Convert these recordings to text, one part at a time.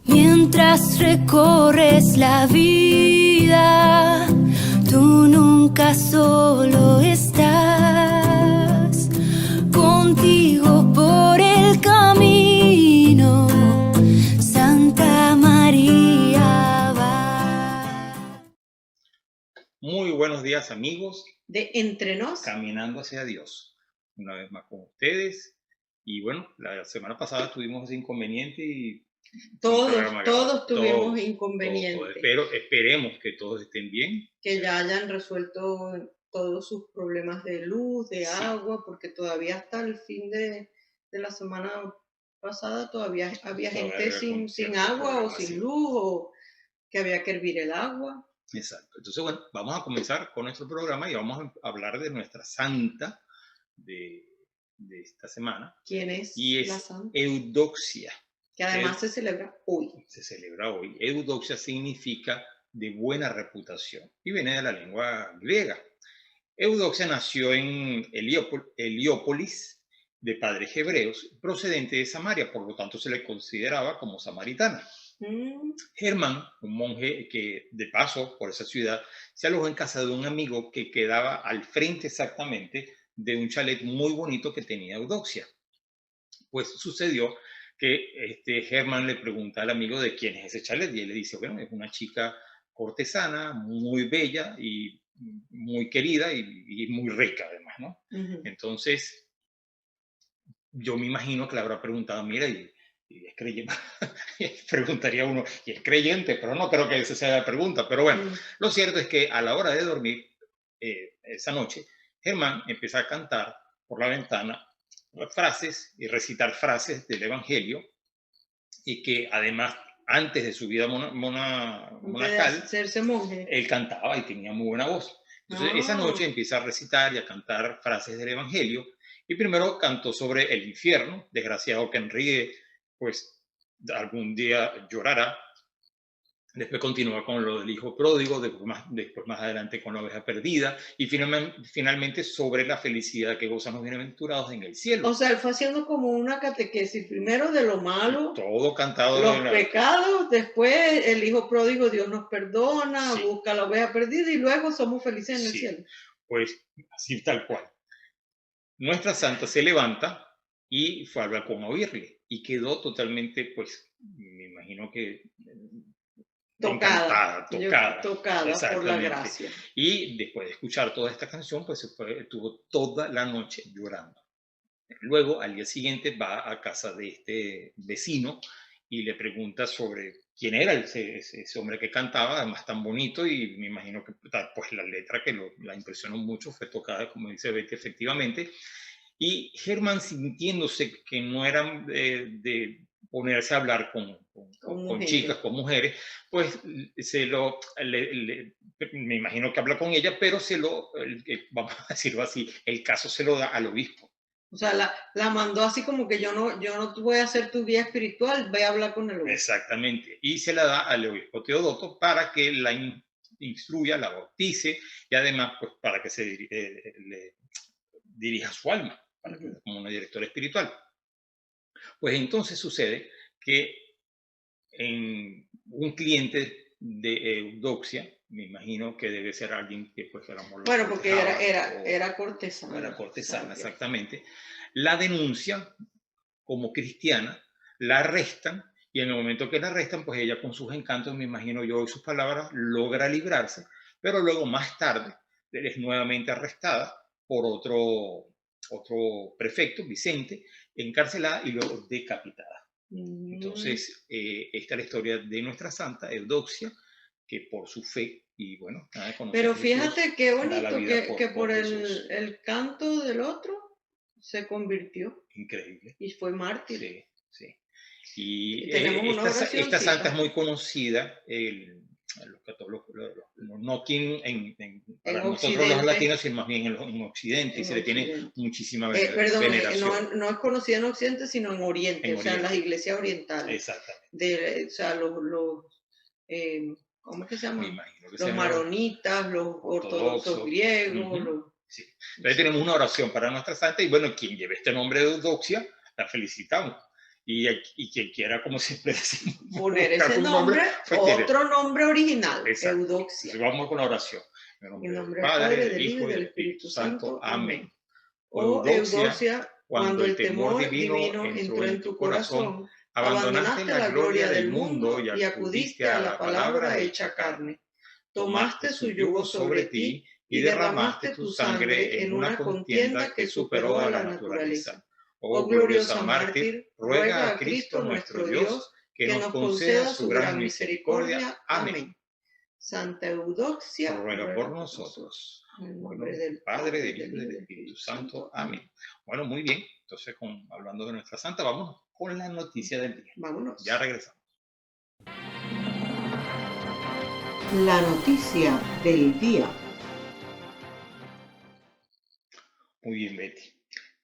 Mientras recorres la vida, tú nunca solo estás. Contigo por el camino, Santa María va. Muy buenos días, amigos de Entre Nos, caminando hacia Dios. Una vez más con ustedes. Y bueno, la semana pasada tuvimos ese inconveniente y todos tuvimos inconvenientes. Esperemos que todos estén bien. Que ya hayan resuelto todos sus problemas de luz, de agua, porque todavía hasta el fin de la semana pasada todavía había gente sin agua o sin luz, o que había que hervir el agua. Exacto. Entonces, bueno, vamos a comenzar con nuestro programa y vamos a hablar de nuestra santa de esta semana. ¿Quién es? Y es la santa? Eudoxia. Que además se celebra hoy. Se celebra hoy. Eudoxia significa de buena reputación y viene de la lengua griega. Eudoxia nació en Heliópolis, de padres hebreos, procedente de Samaria, por lo tanto se le consideraba como samaritana. Germán, un monje que de paso por esa ciudad, se alojó en casa de un amigo que quedaba al frente exactamente de un chalet muy bonito que tenía Eudoxia. Pues sucedió que Germán le pregunta al amigo de quién es ese chalet y él le dice, bueno, es una chica cortesana, muy bella y muy querida y muy rica además, ¿no? Entonces, yo me imagino que le habrá preguntado, mira, y es creyente, preguntaría uno, y es creyente, pero no creo que esa sea la pregunta, pero bueno, lo cierto es que a la hora de dormir, esa noche, Germán empieza a cantar por la ventana frases y recitar frases del Evangelio, y que además, antes de su vida monacal, hacerse monje, él cantaba y tenía muy buena voz. Entonces, esa noche empieza a recitar y a cantar frases del Evangelio, y primero cantó sobre el infierno, desgraciado que Enrique, pues, algún día llorará. Después continúa con lo del hijo pródigo, después más adelante con la oveja perdida, y finalmente sobre la felicidad que gozan los bienaventurados en el cielo. O sea, él fue haciendo como una catequesis, primero de lo malo, todo cantado, los pecados, después el hijo pródigo, Dios nos perdona, busca la oveja perdida, y luego somos felices en el cielo. Pues así tal cual. Nuestra santa se levanta y fue a hablar con oírle, y quedó totalmente, pues, me imagino que tocada por la gracia. Y después de escuchar toda esta canción, pues estuvo toda la noche llorando. Luego, al día siguiente, va a casa de este vecino y le pregunta sobre quién era ese hombre que cantaba, además tan bonito, y me imagino que pues la letra que la impresionó mucho fue tocada, como dice Betty, efectivamente. Y Germán, sintiéndose que no eran de ponerse a hablar con chicas, con mujeres, pues me imagino que habla con ella, pero vamos a decirlo así, el caso se lo da al obispo. O sea, la mandó así como que yo no voy a ser tu guía espiritual, voy a hablar con el obispo. Exactamente, y se la da al obispo Teodoto para que la instruya, la bautice, y además pues para que se le dirija su alma, como una directora espiritual. Pues entonces sucede que en un cliente de Eudoxia, me imagino que debe ser alguien que pues era muy... Bueno, porque era cortesana. Era cortesana, exactamente. La denuncian como cristiana, la arrestan, y en el momento que la arrestan, pues ella con sus encantos, me imagino yo y sus palabras, logra librarse, pero luego más tarde es nuevamente arrestada por otro prefecto, Vicente, encarcelada y luego decapitada. Entonces, esta es la historia de nuestra santa Eudoxia, que por su fe y bueno, nada, pero fíjate qué bonito que por el canto del otro se convirtió. Increíble. Y fue mártir. Sí, sí. Y esta santa es muy conocida, no aquí para nosotros los latinos, sino más bien en Occidente, y se le tiene muchísima veneración. No es conocida en Occidente, sino en Oriente, o sea, en las iglesias orientales. Exactamente. O sea, ¿cómo es que se llaman? Me imagino que los maronitas, los ortodoxos griegos, Sí. Entonces tenemos una oración para nuestra santa y bueno, quien lleve este nombre de Eudoxia, la felicitamos. Y quien quiera, como siempre decimos, poner ese nombre, pues otro nombre original, exacto. Eudoxia. Entonces vamos con la oración. En En nombre nombre del Padre, del Hijo y del Espíritu Santo. Amén. Oh Eudoxia, cuando el temor divino entró en tu corazón, abandonaste la gloria del mundo y acudiste a la palabra hecha carne. Tomaste su yugo sobre ti y derramaste tu sangre en una contienda que superó a la naturaleza. Oh gloriosa mártir, ruega a Cristo nuestro Dios que nos conceda su gran misericordia. Amén. Santa Eudoxia, ruega por nosotros. En el nombre del Padre, del Hijo y del Espíritu Santo. Amén. Bueno, muy bien. Entonces, hablando de nuestra santa, vamos con la noticia del día. Vámonos. Ya regresamos. La noticia del día. Muy bien, Betty.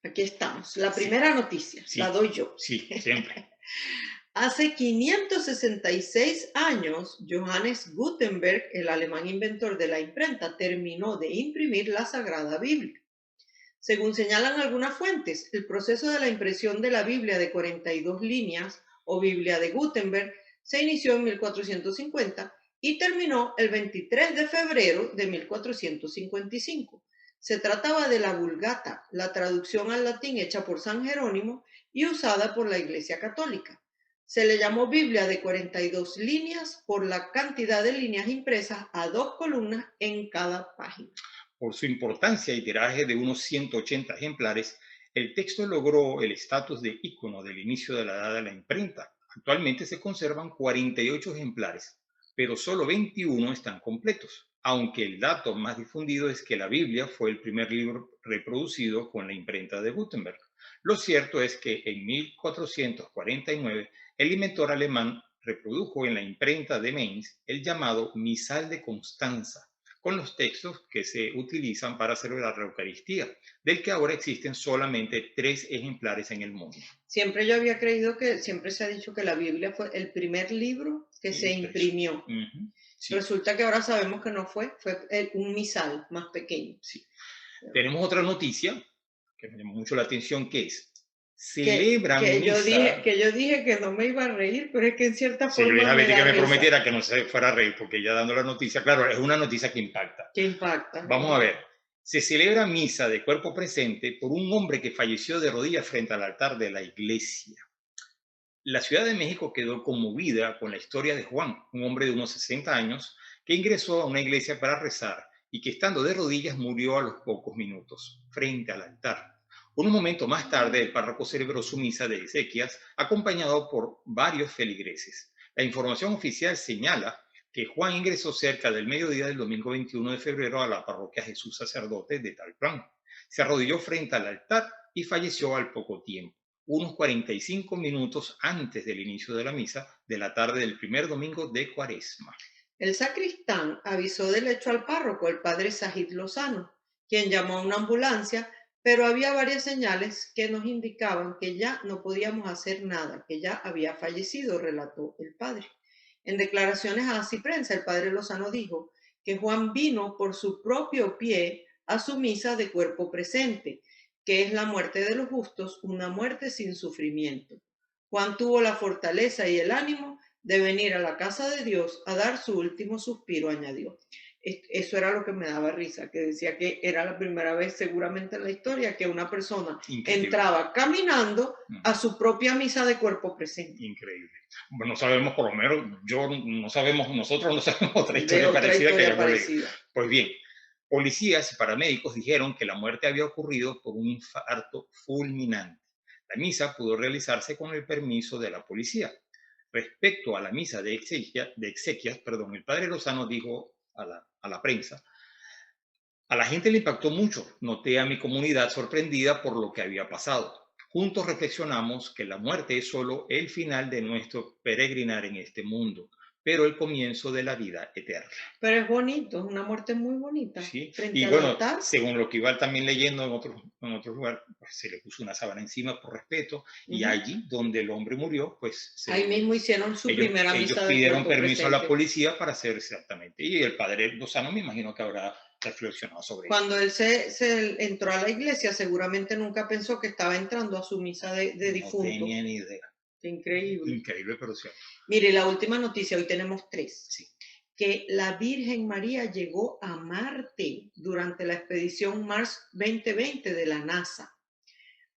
Aquí estamos. La primera noticia, la doy yo. Sí, siempre. Hace 566 años, Johannes Gutenberg, el alemán inventor de la imprenta, terminó de imprimir la Sagrada Biblia. Según señalan algunas fuentes, el proceso de la impresión de la Biblia de 42 líneas, o Biblia de Gutenberg, se inició en 1450 y terminó el 23 de febrero de 1455. Se trataba de la Vulgata, la traducción al latín hecha por San Jerónimo y usada por la Iglesia Católica. Se le llamó Biblia de 42 líneas por la cantidad de líneas impresas a 2 columnas en cada página. Por su importancia y tiraje de unos 180 ejemplares, el texto logró el estatus de ícono del inicio de la edad de la imprenta. Actualmente se conservan 48 ejemplares, pero solo 21 están completos, aunque el dato más difundido es que la Biblia fue el primer libro reproducido con la imprenta de Gutenberg. Lo cierto es que en 1449 el inventor alemán reprodujo en la imprenta de Mainz el llamado Misal de Constanza, con los textos que se utilizan para celebrar la Eucaristía, del que ahora existen solamente 3 ejemplares en el mundo. Siempre yo había creído siempre se ha dicho que la Biblia fue el primer libro que se imprimió. Sí. Resulta que ahora sabemos que no fue un misal más pequeño. Sí. Tenemos otra noticia que me llamó mucho la atención, que es celebran misa. Yo dije que no me iba a reír, pero es que en cierta forma yo le dije a Betty que me risa. prometiera que no se fuera a reír, porque ya dando la noticia, claro, es una noticia que impacta. Que impacta. Vamos a ver. Se celebra misa de cuerpo presente por un hombre que falleció de rodillas frente al altar de la iglesia. La Ciudad de México quedó conmovida con la historia de Juan, un hombre de unos 60 años que ingresó a una iglesia para rezar y que estando de rodillas murió a los pocos minutos, frente al altar. Unos momentos más tarde, el párroco celebró su misa de exequias, acompañado por varios feligreses. La información oficial señala que Juan ingresó cerca del mediodía del domingo 21 de febrero a la parroquia Jesús Sacerdote de Talplán. Se arrodilló frente al altar y falleció al poco tiempo, unos 45 minutos antes del inicio de la misa de la tarde del primer domingo de Cuaresma. El sacristán avisó del hecho al párroco, el padre Sajid Lozano, quien llamó a una ambulancia, pero había varias señales que nos indicaban que ya no podíamos hacer nada, que ya había fallecido, relató el padre. En declaraciones a Así Prensa, el padre Lozano dijo que Juan vino por su propio pie a su misa de cuerpo presente, que es la muerte de los justos, una muerte sin sufrimiento. Juan tuvo la fortaleza y el ánimo de venir a la casa de Dios a dar su último suspiro, añadió. Eso era lo que me daba risa, que decía que era la primera vez seguramente en la historia que una persona entraba caminando a su propia misa de cuerpo presente. Increíble. Bueno, no sabemos, por lo menos nosotros no sabemos otra historia parecida. Pues bien, policías y paramédicos dijeron que la muerte había ocurrido por un infarto fulminante. La misa pudo realizarse con el permiso de la policía. Respecto a la misa de exequias, el padre Lozano dijo a la prensa: a la gente le impactó mucho. Noté a mi comunidad sorprendida por lo que había pasado. Juntos reflexionamos que la muerte es solo el final de nuestro peregrinar en este mundo, pero el comienzo de la vida eterna. Pero es bonito, es una muerte muy bonita. Sí. Y bueno, según lo que iba también leyendo en otro lugar, pues se le puso una sábana encima por respeto, y allí donde el hombre murió, pues ahí mismo hicieron su primera misa. Ellos pidieron permiso a la policía para hacer exactamente. Y el padre Lozano me imagino que habrá reflexionado sobre Cuando él se entró a la iglesia, seguramente nunca pensó que estaba entrando a su misa de eso. No difunto. tenía ni idea. Qué increíble. Increíble, pero cierto. Mire, la última noticia, hoy tenemos 3. Sí. Que la Virgen María llegó a Marte durante la expedición Mars 2020 de la NASA.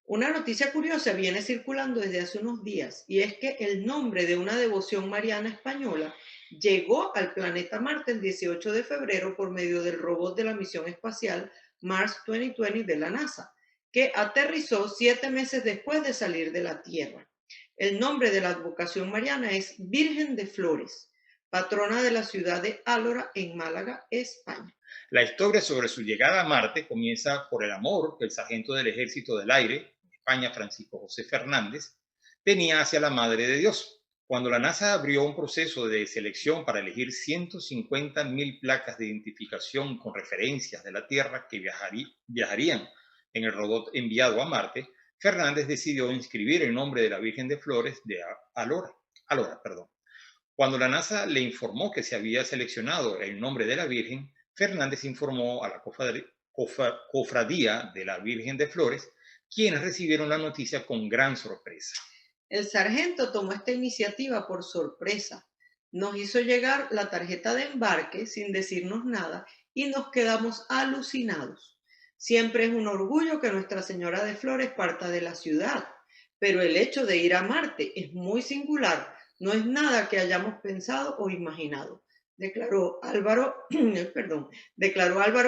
Una noticia curiosa viene circulando desde hace unos días, y es que el nombre de una devoción mariana española llegó al planeta Marte el 18 de febrero por medio del robot de la misión espacial Mars 2020 de la NASA, que aterrizó 7 meses después de salir de la Tierra. El nombre de la advocación mariana es Virgen de Flores, patrona de la ciudad de Álora, en Málaga, España. La historia sobre su llegada a Marte comienza por el amor que el sargento del Ejército del Aire, en España, Francisco José Fernández, tenía hacia la Madre de Dios. Cuando la NASA abrió un proceso de selección para elegir 150.000 placas de identificación con referencias de la Tierra que viajarían en el robot enviado a Marte, Fernández decidió inscribir el nombre de la Virgen de Flores de Álora. Cuando la NASA le informó que se había seleccionado el nombre de la Virgen, Fernández informó a la Cofradía de la Virgen de Flores, quienes recibieron la noticia con gran sorpresa. El sargento tomó esta iniciativa por sorpresa. Nos hizo llegar la tarjeta de embarque sin decirnos nada y nos quedamos alucinados. Siempre es un orgullo que Nuestra Señora de Flores parta de la ciudad, pero el hecho de ir a Marte es muy singular. No es nada que hayamos pensado o imaginado, declaró Álvaro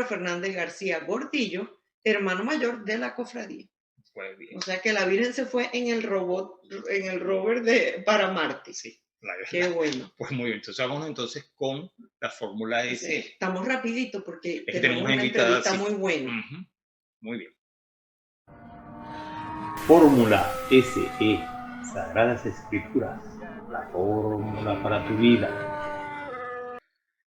Fernández García Gordillo, hermano mayor de la cofradía. Pues bien. O sea que la Virgen se fue en el robot, en el rover para Marte. Sí, Qué bueno. Pues muy bien, entonces vamos con la fórmula S. Estamos rapidito porque Es que tenemos una entrevista sí. muy buena. Muy bien. Fórmula SE, Sagradas Escrituras, la fórmula para tu vida.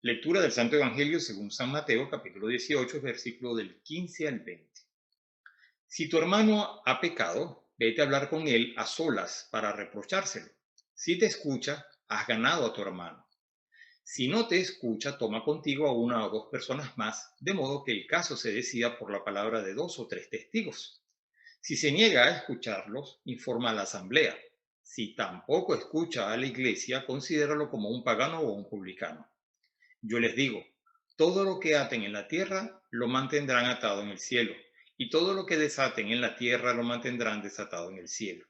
Lectura del Santo Evangelio según San Mateo, capítulo 18, versículo del 15 al 20. Si tu hermano ha pecado, vete a hablar con él a solas para reprochárselo. Si te escucha, has ganado a tu hermano. Si no te escucha, toma contigo a 1 o 2 personas más, de modo que el caso se decida por la palabra de 2 o 3 testigos. Si se niega a escucharlos, informa a la asamblea. Si tampoco escucha a la iglesia, considéralo como un pagano o un publicano. Yo les digo, todo lo que aten en la tierra, lo mantendrán atado en el cielo, y todo lo que desaten en la tierra, lo mantendrán desatado en el cielo.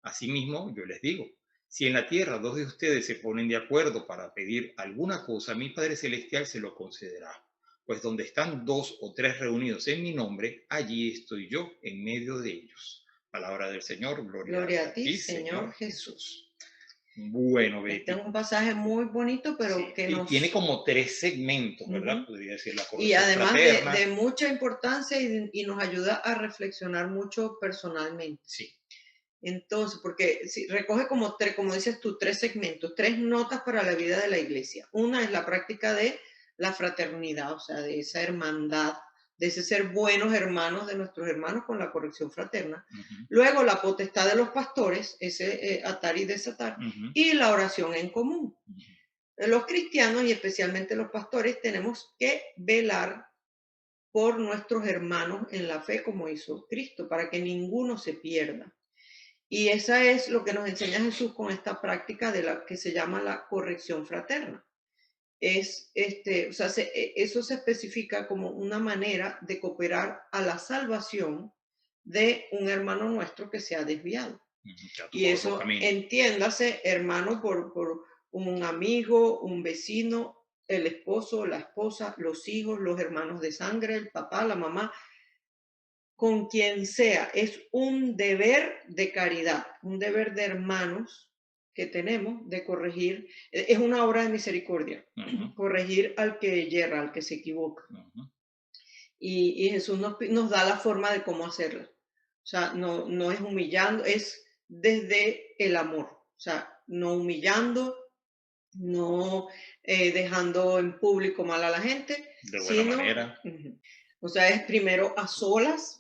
Asimismo, yo les digo, si en la tierra 2 de ustedes se ponen de acuerdo para pedir alguna cosa, mi Padre Celestial se lo concederá. Pues donde están 2 o 3 reunidos en mi nombre, allí estoy yo en medio de ellos. Palabra del Señor, gloria a ti, Señor Jesús. Bueno, Betty. Este es un pasaje muy bonito, pero Sí, que y tiene como 3 segmentos, ¿verdad? Podría decir la corrección y además fraterna. de mucha importancia y nos ayuda a reflexionar mucho personalmente. Sí. Entonces, porque recoge como dices tú, 3 segmentos, 3 notas para la vida de la iglesia. Una es la práctica de la fraternidad, o sea, de esa hermandad, de ese ser buenos hermanos de nuestros hermanos con la corrección fraterna. Luego, la potestad de los pastores, ese atar y desatar, y la oración en común. Los cristianos, y especialmente los pastores, tenemos que velar por nuestros hermanos en la fe, como hizo Cristo, para que ninguno se pierda. Y esa es lo que nos enseña Jesús con esta práctica de la que se llama la corrección fraterna. Eso se especifica como una manera de cooperar a la salvación de un hermano nuestro que se ha desviado. Y eso, entiéndase, hermano por un amigo, un vecino, el esposo, la esposa, los hijos, los hermanos de sangre, el papá, la mamá, con quien sea. Es un deber de caridad, un deber de hermanos que tenemos de corregir. Es una obra de misericordia, corregir al que yerra, al que se equivoca. Y Jesús nos da la forma de cómo hacerlo. O sea, no es humillando, es desde el amor. O sea, no humillando, no dejando en público mal a la gente. De buena manera. O sea, es primero a solas,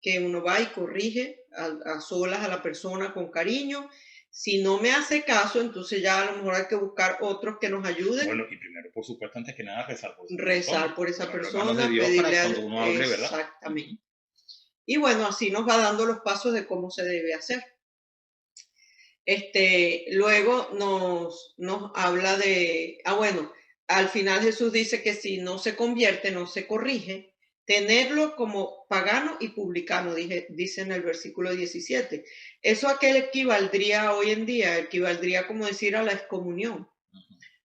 que uno va y corrige a solas a la persona con cariño, Si no me hace caso, entonces ya a lo mejor hay que buscar otros que nos ayuden. Bueno, y primero, por supuesto, antes que nada, rezar por esa Rezar por esa Llevarlo en manos persona, de Dios pedirle para a cuando uno hable, ¿verdad? exactamente. Y bueno, así nos va dando los pasos de cómo se debe hacer. Luego nos habla de, bueno, al final Jesús dice que si no se convierte, no se corrige, tenerlo como pagano y publicano, dice en el versículo 17. Eso a qué equivaldría hoy en día, equivaldría como decir a la excomunión.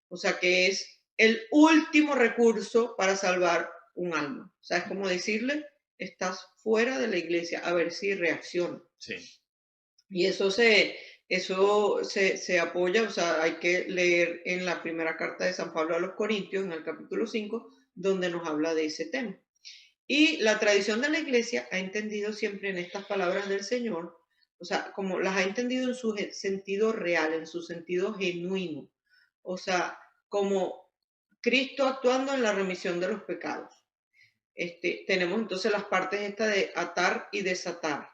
O sea que es el último recurso para salvar un alma. O sea, es como decirle, estás fuera de la iglesia, a ver si reacciona. Sí. Y eso se apoya, o sea, hay que leer en la primera carta de San Pablo a los Corintios, en el capítulo 5, donde nos habla de ese tema. Y la tradición de la iglesia ha entendido siempre en estas palabras del Señor, o sea, como las ha entendido en su sentido real, en su sentido genuino, o sea, como Cristo actuando en la remisión de los pecados. Tenemos entonces las partes estas de atar y desatar.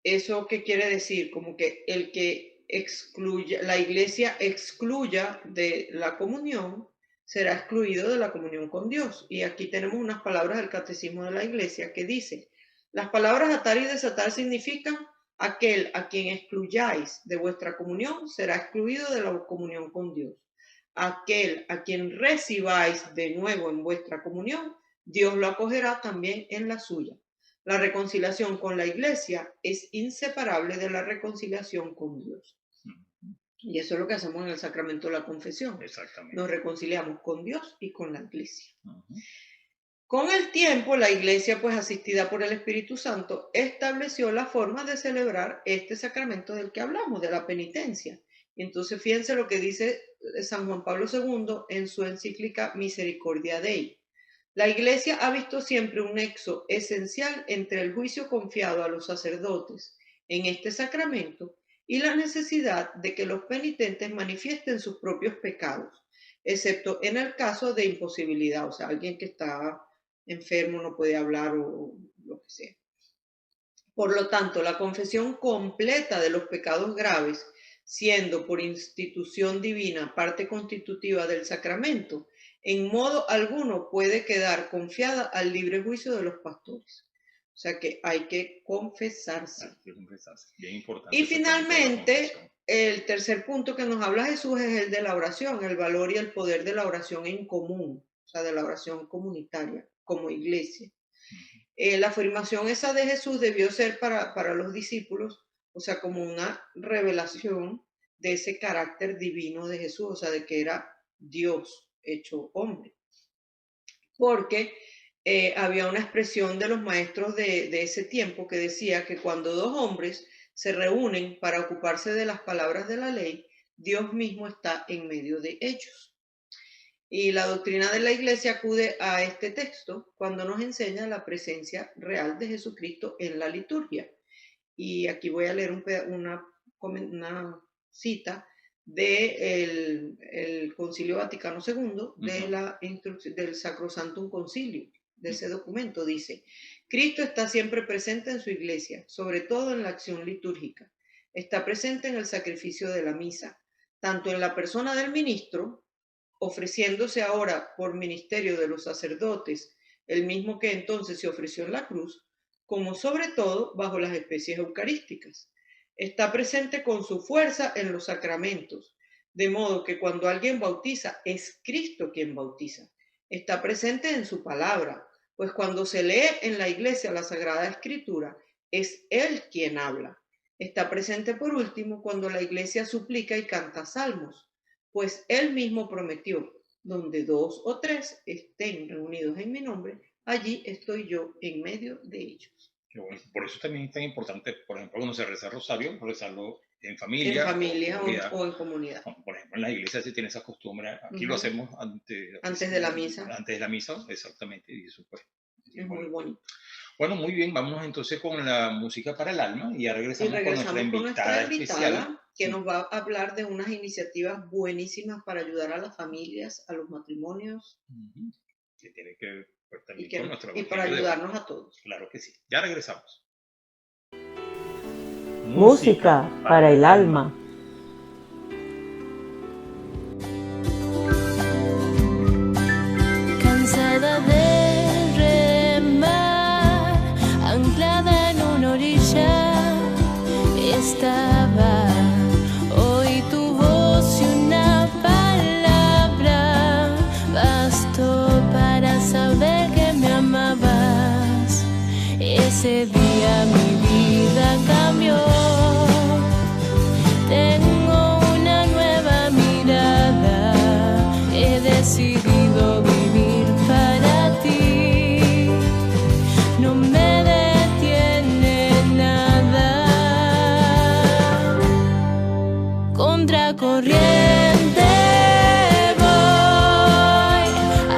¿Eso qué quiere decir? Como que el que excluya, la iglesia excluya de la comunión, será excluido de la comunión con Dios. Y aquí tenemos unas palabras del Catecismo de la Iglesia que dice, las palabras atar y desatar significan aquel a quien excluyáis de vuestra comunión será excluido de la comunión con Dios. Aquel a quien recibáis de nuevo en vuestra comunión, Dios lo acogerá también en la suya. La reconciliación con la iglesia es inseparable de la reconciliación con Dios. Y eso es lo que hacemos en el sacramento de la confesión. Exactamente. Nos reconciliamos con Dios y con la iglesia. Con el tiempo, la iglesia, pues asistida por el Espíritu Santo, estableció la forma de celebrar este sacramento del que hablamos, de la penitencia. Y entonces fíjense lo que dice San Juan Pablo II en su encíclica Misericordia Dei. La Iglesia ha visto siempre un nexo esencial entre el juicio confiado a los sacerdotes en este sacramento y la necesidad de que los penitentes manifiesten sus propios pecados, excepto en el caso de imposibilidad, o sea, alguien que está enfermo no puede hablar o lo que sea. Por lo tanto, la confesión completa de los pecados graves, siendo por institución divina parte constitutiva del sacramento, en modo alguno puede quedar confiada al libre juicio de los pastores. O sea que hay que confesarse. Hay que confesarse. Bien importante. Y finalmente, el tercer punto que nos habla Jesús es el de la oración, el valor y el poder de la oración en común, o sea, de la oración comunitaria, como iglesia. La afirmación esa de Jesús debió ser para los discípulos, o sea, como una revelación de ese carácter divino de Jesús, o sea, de que era Dios hecho hombre. Porque había una expresión de los maestros de ese tiempo que decía que cuando dos hombres se reúnen para ocuparse de las palabras de la ley, Dios mismo está en medio de ellos. Y la doctrina de la Iglesia acude a este texto cuando nos enseña la presencia real de Jesucristo en la liturgia. Y aquí voy a leer una cita del Concilio Vaticano II, del Sacrosantum Concilio, de ese documento. Dice, Cristo está siempre presente en su Iglesia, sobre todo en la acción litúrgica. Está presente en el sacrificio de la misa, tanto en la persona del ministro, ofreciéndose ahora por ministerio de los sacerdotes, el mismo que entonces se ofreció en la cruz, como sobre todo bajo las especies eucarísticas. Está presente con su fuerza en los sacramentos, de modo que cuando alguien bautiza, es Cristo quien bautiza. Está presente en su palabra, pues cuando se lee en la iglesia la Sagrada Escritura, es Él quien habla. Está presente por último cuando la iglesia suplica y canta salmos, pues Él mismo prometió, donde 2 o 3 estén reunidos en mi nombre, allí estoy yo en medio de ellos. Bueno, por eso también es tan importante, por ejemplo, cuando se reza el rosario, rezarlo en familia. En familia o en comunidad. Por ejemplo, en la iglesia se tiene esa costumbre. Aquí lo hacemos antes de la misa. Antes de la misa, exactamente. Y eso pues, es muy bonito. Bueno, muy bien, vámonos entonces con la música para el alma y ya regresamos con nuestra invitada especial, que nos va a hablar de unas iniciativas buenísimas para ayudar a las familias, a los matrimonios. Que tiene que ver pues, también con nuestro y para ayudarnos a todos. Claro que sí. Ya regresamos. Música para el alma. Cansada de remar, anclada en una orilla, estaba. Hoy tu voz y una palabra bastó para saber que me amabas. Ese día mi vida cambió. Tengo una nueva mirada. He decidido vivir para ti. No me detiene nada. Contracorriente voy,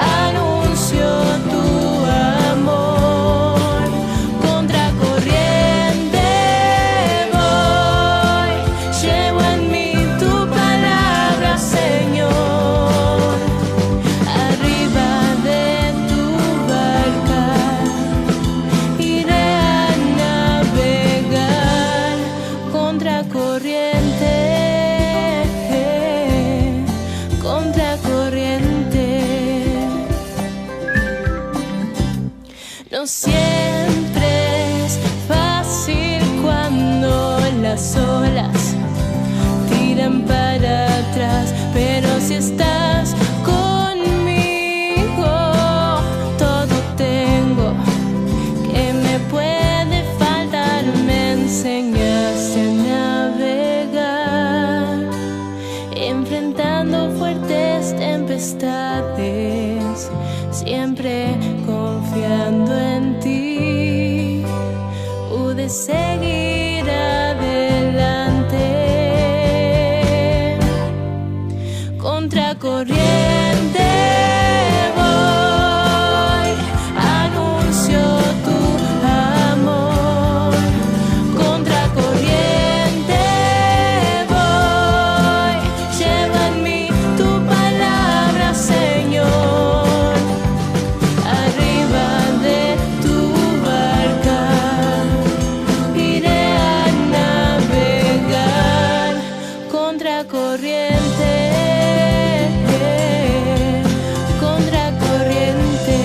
anuncio tu amor. Contracorriente voy, llevo en mí tu palabra, Señor. Arriba de tu barca iré a navegar. Contracorriente, contracorriente. No siempre es fácil cuando las olas tiran para atrás, pero si estás conmigo, todo tengo. ¿Qué me puede faltar? Me enseñaste a navegar, enfrentando fuertes tempestades, siempre confiando en ti. Pude seguir adelante. Contracorriente voy, anuncio tu amor. Contracorriente voy, lleva en mí tu palabra, Señor. Arriba de tu barca iré a navegar. Contracorriente, contracorriente.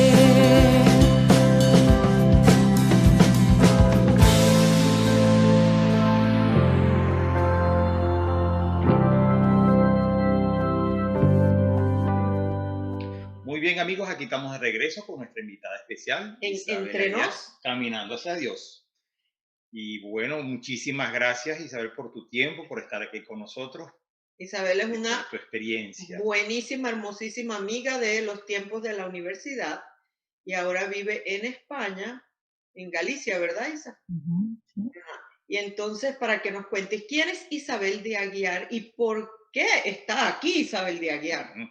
Muy bien, amigos, aquí estamos de regreso con nuestra invitada especial, Isabel Entre Aguiar, nos. Caminando hacia Dios. Y bueno, muchísimas gracias, Isabel, por tu tiempo, por estar aquí con nosotros Isabel es y una por tu experiencia. buenísima, hermosísima amiga de los tiempos de la universidad y ahora vive en España, en Galicia, ¿verdad, Isa? Ujú, sí. Y entonces, para que nos cuentes quién es Isabel de Aguiar y por qué está aquí Isabel de Aguiar. Ujú.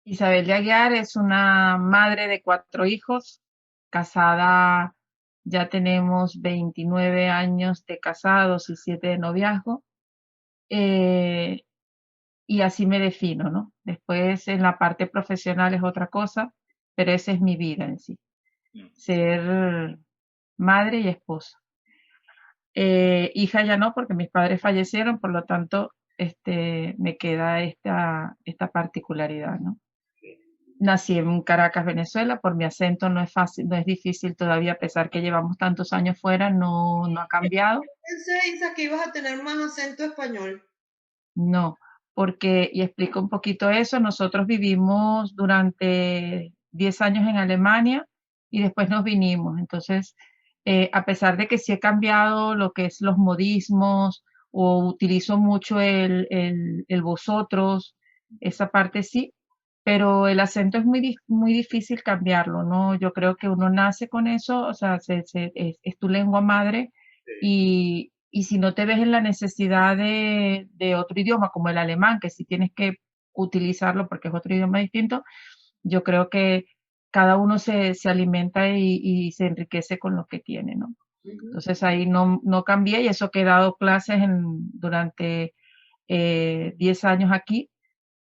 Isabel de Aguiar es una madre de 4 hijos, casada, ya tenemos 29 años de casados y 7 de noviazgo, y así me defino, ¿no? Después en la parte profesional es otra cosa, pero esa es mi vida en sí, Mm. ser madre y esposa. Hija ya no, porque mis padres fallecieron, por lo tanto, me queda esta particularidad, ¿no? Nací en Caracas, Venezuela, por mi acento no es fácil, no es difícil todavía, a pesar que llevamos tantos años fuera, no ha cambiado. Pensé, Isa, que ibas a tener más acento español. No, porque, y explico un poquito eso, nosotros vivimos durante 10 años en Alemania y después nos vinimos. Entonces, a pesar de que sí he cambiado lo que es los modismos o utilizo mucho el vosotros, esa parte sí, pero el acento es muy difícil cambiarlo, ¿no? Yo creo que uno nace con eso, o sea, es tu lengua madre y si no te ves en la necesidad de otro idioma como el alemán, que sí tienes que utilizarlo porque es otro idioma distinto, yo creo que cada uno se alimenta y se enriquece con lo que tiene, ¿no? Ujú. Entonces ahí no cambié y eso que he dado clases durante 10 años aquí,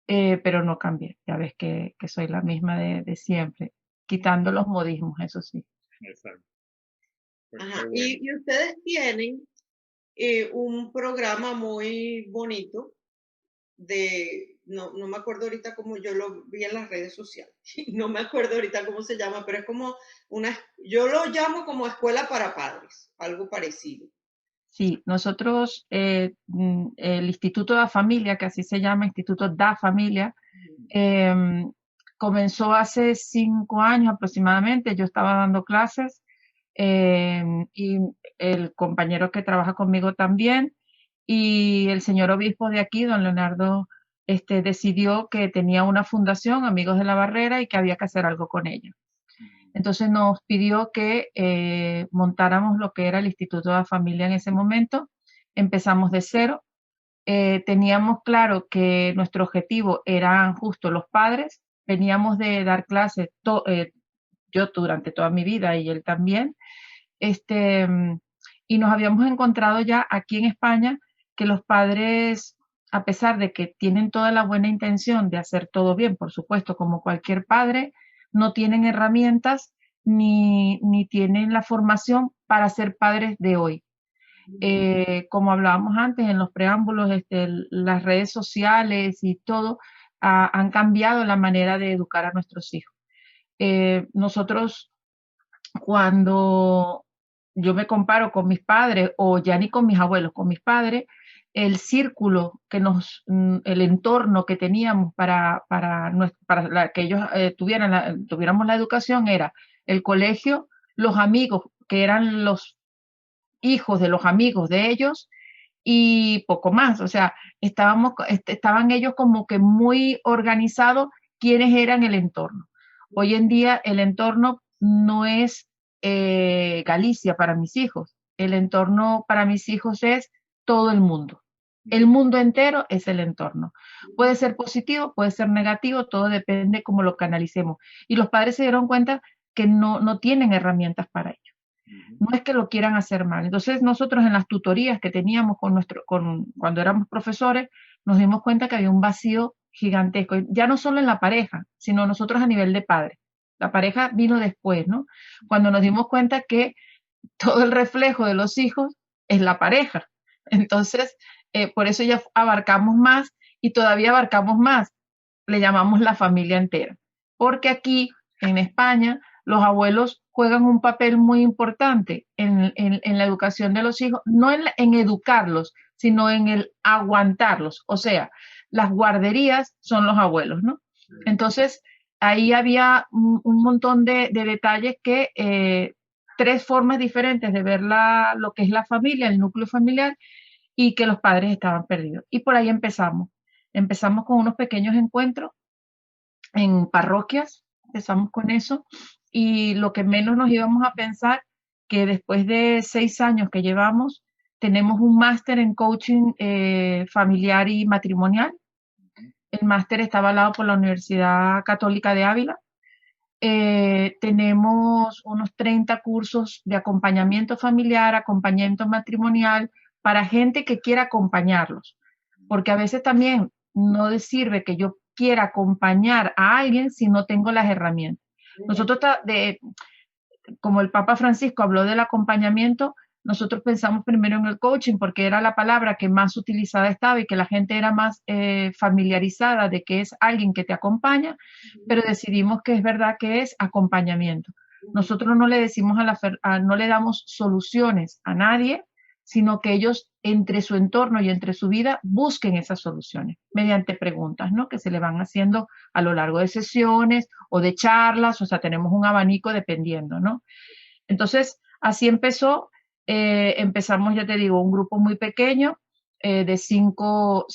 pero no cambié. Ya ves que soy la misma de siempre, quitando los modismos, eso sí. Exacto. Pues Ajá. qué bueno. Y ustedes tienen un programa muy bonito no me acuerdo ahorita cómo yo lo vi en las redes sociales, no me acuerdo ahorita cómo se llama, pero es como yo lo llamo como escuela para padres, algo parecido. Sí, nosotros, el Instituto da Familia, que así se llama, Instituto da Familia, comenzó hace 5 años aproximadamente. Yo estaba dando clases y el compañero que trabaja conmigo también, y el señor obispo de aquí, don Leonardo, decidió que tenía una fundación, Amigos de la Barrera, y que había que hacer algo con ella. Entonces nos pidió que montáramos lo que era el Instituto de la Familia en ese momento. Empezamos de cero. Teníamos claro que nuestro objetivo eran justo los padres. Veníamos de dar clases, yo durante toda mi vida y él también. Y nos habíamos encontrado ya aquí en España que los padres, a pesar de que tienen toda la buena intención de hacer todo bien, por supuesto, como cualquier padre, no tienen herramientas ni tienen la formación para ser padres de hoy. Como hablábamos antes en los preámbulos, las redes sociales y todo han cambiado la manera de educar a nuestros hijos. Nosotros, cuando yo me comparo con mis padres, o ya ni con mis abuelos, con mis padres, el círculo el entorno que teníamos para que ellos tuviéramos la educación era el colegio, los amigos, que eran los hijos de los amigos de ellos, y poco más. O sea, estaban ellos como que muy organizados quiénes eran el entorno. Hoy en día el entorno no es Galicia para mis hijos. El entorno para mis hijos es todo el mundo. El mundo entero es el entorno. Puede ser positivo, puede ser negativo, todo depende cómo lo canalicemos. Y los padres se dieron cuenta que no tienen herramientas para ello. No es que lo quieran hacer mal. Entonces nosotros en las tutorías que teníamos cuando éramos profesores, nos dimos cuenta que había un vacío gigantesco, ya no solo en la pareja, sino nosotros a nivel de padres. La pareja vino después, ¿no? Cuando nos dimos cuenta que todo el reflejo de los hijos es la pareja. Entonces, por eso ya abarcamos más y todavía abarcamos más. Le llamamos la familia entera. Porque aquí, en España, los abuelos juegan un papel muy importante en la educación de los hijos, no en educarlos, sino en el aguantarlos. O sea, las guarderías son los abuelos, ¿no? Entonces, ahí había un montón de detalles que 3 formas diferentes de ver lo que es la familia, el núcleo familiar, y que los padres estaban perdidos. Y por ahí empezamos. Empezamos con unos pequeños encuentros en parroquias, empezamos con eso, y lo que menos nos íbamos a pensar, que después de 6 años que llevamos, tenemos un máster en coaching familiar y matrimonial. El máster está avalado por la Universidad Católica de Ávila. Tenemos unos 30 cursos de acompañamiento familiar, acompañamiento matrimonial, para gente que quiera acompañarlos. Porque a veces también no sirve que yo quiera acompañar a alguien si no tengo las herramientas. Nosotros, como el Papa Francisco habló del acompañamiento, nosotros pensamos primero en el coaching porque era la palabra que más utilizada estaba y que la gente era más familiarizada de que es alguien que te acompaña, pero decidimos que es verdad que es acompañamiento. Nosotros no le decimos no le damos soluciones a nadie, sino que ellos entre su entorno y entre su vida busquen esas soluciones mediante preguntas, ¿no? Que se le van haciendo a lo largo de sesiones o de charlas, o sea, tenemos un abanico dependiendo, ¿no? Entonces, así empezó. Empezamos, ya te digo, un grupo muy pequeño de 5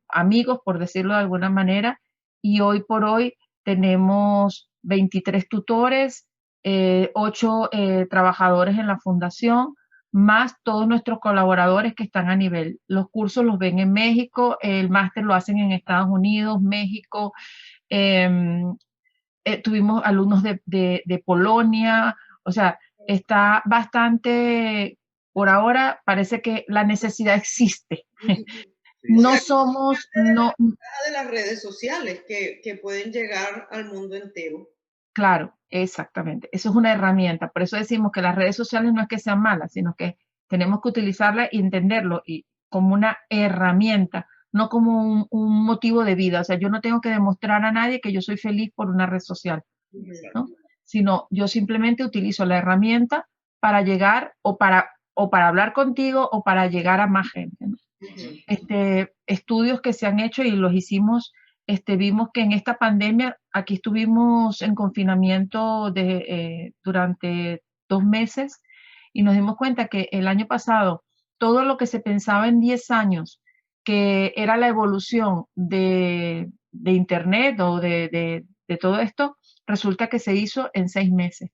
amigos, por decirlo de alguna manera, y hoy por hoy tenemos 23 tutores, 8 trabajadores en la fundación, más todos nuestros colaboradores que están a nivel. Los cursos los ven en México, el máster lo hacen en Estados Unidos, México. Tuvimos alumnos de Polonia, o sea, está bastante, por ahora parece que la necesidad existe. No somos, no. De las redes sociales que pueden llegar al mundo entero. Claro, exactamente. Eso es una herramienta. Por eso decimos que las redes sociales no es que sean malas, sino que tenemos que utilizarla y entenderlo y como una herramienta, no como un motivo de vida. O sea, yo no tengo que demostrar a nadie que yo soy feliz por una red social, ¿no? Sino yo simplemente utilizo la herramienta para llegar o para hablar contigo o para llegar a más gente, ¿no? Estudios que se han hecho y los hicimos, vimos que en esta pandemia, aquí estuvimos en confinamiento durante 2 meses y nos dimos cuenta que el año pasado todo lo que se pensaba en 10 años que era la evolución de Internet o de todo esto, resulta que se hizo en 6 meses.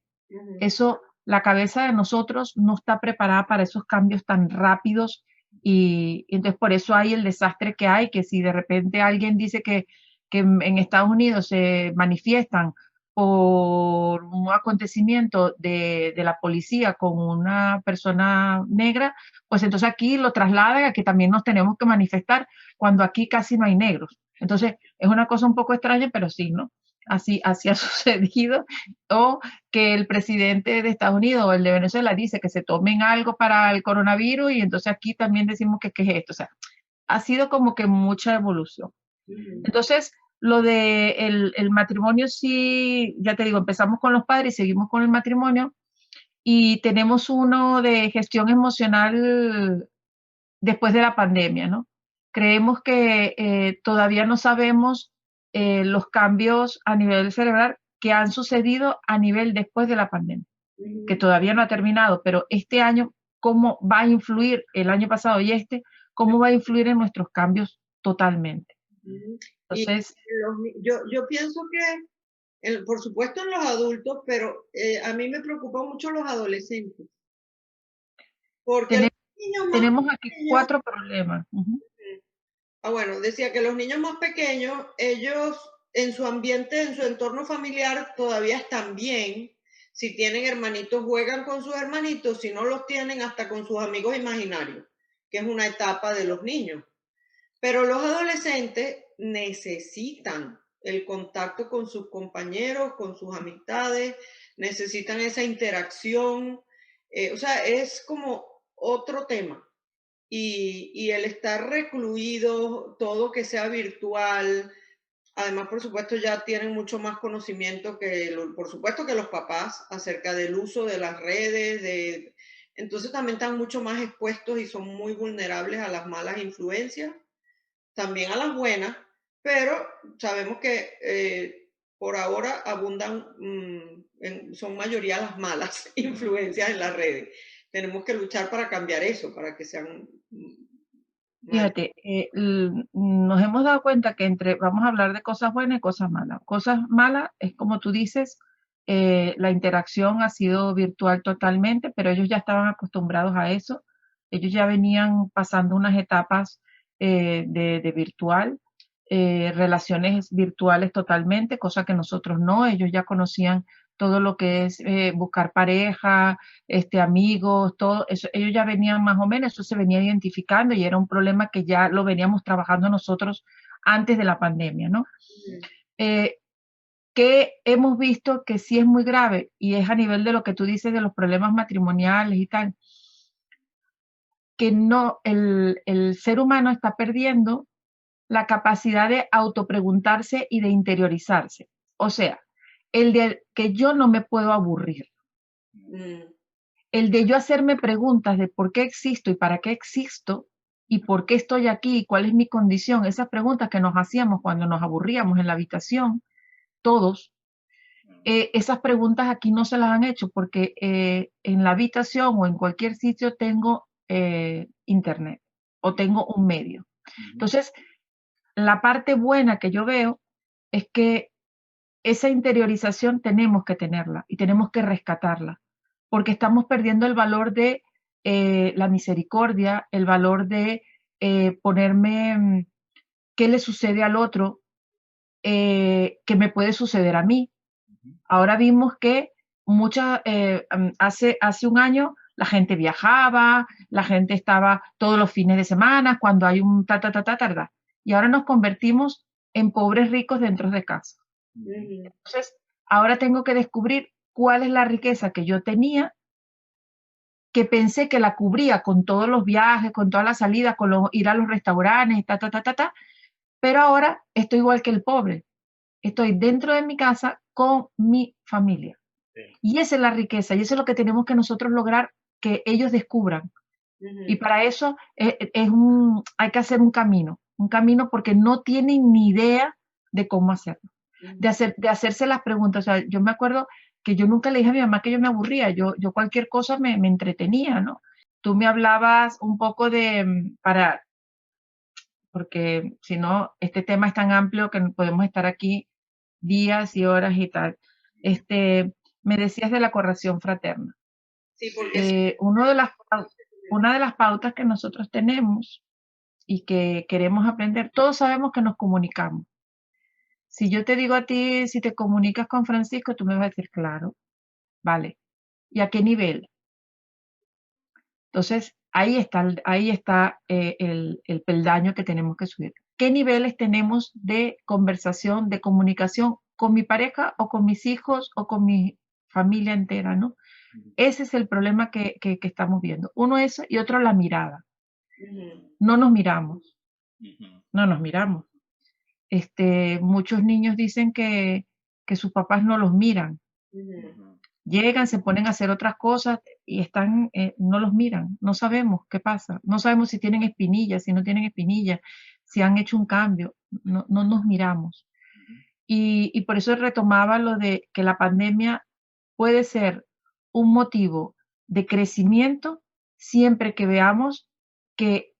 Eso, la cabeza de nosotros no está preparada para esos cambios tan rápidos y entonces por eso hay el desastre que hay, que si de repente alguien dice que en Estados Unidos se manifiestan por un acontecimiento de la policía con una persona negra, pues entonces aquí lo trasladan a que también nos tenemos que manifestar cuando aquí casi no hay negros. Entonces es una cosa un poco extraña, pero sí, ¿no? Así ha sucedido. O que el presidente de Estados Unidos o el de Venezuela dice que se tomen algo para el coronavirus y entonces aquí también decimos que es esto. O sea, ha sido como que mucha evolución. Entonces, lo de el matrimonio sí, ya te digo, empezamos con los padres y seguimos con el matrimonio y tenemos uno de gestión emocional después de la pandemia, ¿no? Creemos que todavía no sabemos los cambios a nivel cerebral que han sucedido a nivel después de la pandemia, que todavía no ha terminado, pero este año, ¿cómo va a influir el año pasado y cómo va a influir en nuestros cambios totalmente? Entonces, yo pienso que, por supuesto en los adultos, pero a mí me preocupan mucho los adolescentes. Porque tenemos aquí 4 problemas. Bueno, decía que los niños más pequeños, ellos en su ambiente, en su entorno familiar, todavía están bien. Si tienen hermanitos, juegan con sus hermanitos. Si no los tienen, hasta con sus amigos imaginarios, que es una etapa de los niños. Pero los adolescentes necesitan el contacto con sus compañeros, con sus amistades, necesitan esa interacción. O sea, es como otro tema. Y el estar recluido, todo que sea virtual, además, por supuesto, ya tienen mucho más conocimiento por supuesto, que los papás acerca del uso de las redes, entonces también están mucho más expuestos y son muy vulnerables a las malas influencias, también a las buenas, pero sabemos que por ahora abundan, son mayoría las malas influencias en las redes. Tenemos que luchar para cambiar eso, para que sean... Fíjate, nos hemos dado cuenta que vamos a hablar de cosas buenas y cosas malas. Cosas malas es como tú dices, la interacción ha sido virtual totalmente, pero ellos ya estaban acostumbrados a eso. Ellos ya venían pasando unas etapas de virtual, relaciones virtuales totalmente, cosa que nosotros no. Ellos ya conocían todo lo que es buscar pareja, amigos, todo eso, ellos ya venían más o menos, eso se venía identificando y era un problema que ya lo veníamos trabajando nosotros antes de la pandemia, ¿no? Que hemos visto que sí es muy grave y es a nivel de lo que tú dices de los problemas matrimoniales y tal, que no, el ser humano está perdiendo la capacidad de autopreguntarse y de interiorizarse. O sea, el de que yo no me puedo aburrir. El de yo hacerme preguntas de por qué existo y para qué existo y por qué estoy aquí y cuál es mi condición. Esas preguntas que nos hacíamos cuando nos aburríamos en la habitación, todos, esas preguntas aquí no se las han hecho porque en la habitación o en cualquier sitio tengo internet o tengo un medio. Entonces, la parte buena que yo veo es que esa interiorización tenemos que tenerla y tenemos que rescatarla, porque estamos perdiendo el valor de la misericordia, el valor de ponerme qué le sucede al otro, que me puede suceder a mí. Ahora vimos que hace un año la gente viajaba, la gente estaba todos los fines de semana, cuando hay un tarda. Y ahora nos convertimos en pobres ricos dentro de casa. Entonces, ahora tengo que descubrir cuál es la riqueza que yo tenía que pensé que la cubría con todos los viajes, con todas las salidas, con ir a los restaurantes, pero ahora estoy igual que el pobre. Estoy dentro de mi casa con mi familia. Sí. Y esa es la riqueza, y eso es lo que tenemos que nosotros lograr, que ellos descubran. Y para eso hay que hacer un camino porque no tienen ni idea de cómo hacerlo. De hacerse las preguntas. O sea, yo me acuerdo que yo nunca le dije a mi mamá que yo me aburría, yo cualquier cosa me entretenía, ¿no? Tú me hablabas un poco porque si no, este tema es tan amplio que podemos estar aquí días y horas y tal. Me decías de la corrección fraterna. Sí, porque Una de las pautas que nosotros tenemos y que queremos aprender, todos sabemos que nos comunicamos. Si yo te digo a ti, si te comunicas con Francisco, tú me vas a decir, claro, vale. ¿Y a qué nivel? Entonces, ahí está el peldaño que tenemos que subir. ¿Qué niveles tenemos de conversación, de comunicación con mi pareja o con mis hijos o con mi familia entera, ¿no? Ese es el problema que estamos viendo. Uno es, y otro la mirada. No nos miramos. No nos miramos. Muchos niños dicen que sus papás no los miran. Llegan, se ponen a hacer otras cosas y no los miran. No sabemos qué pasa. No sabemos si tienen espinillas, si no tienen espinillas, si han hecho un cambio. No nos miramos. Y por eso retomaba lo de que la pandemia puede ser un motivo de crecimiento siempre que veamos que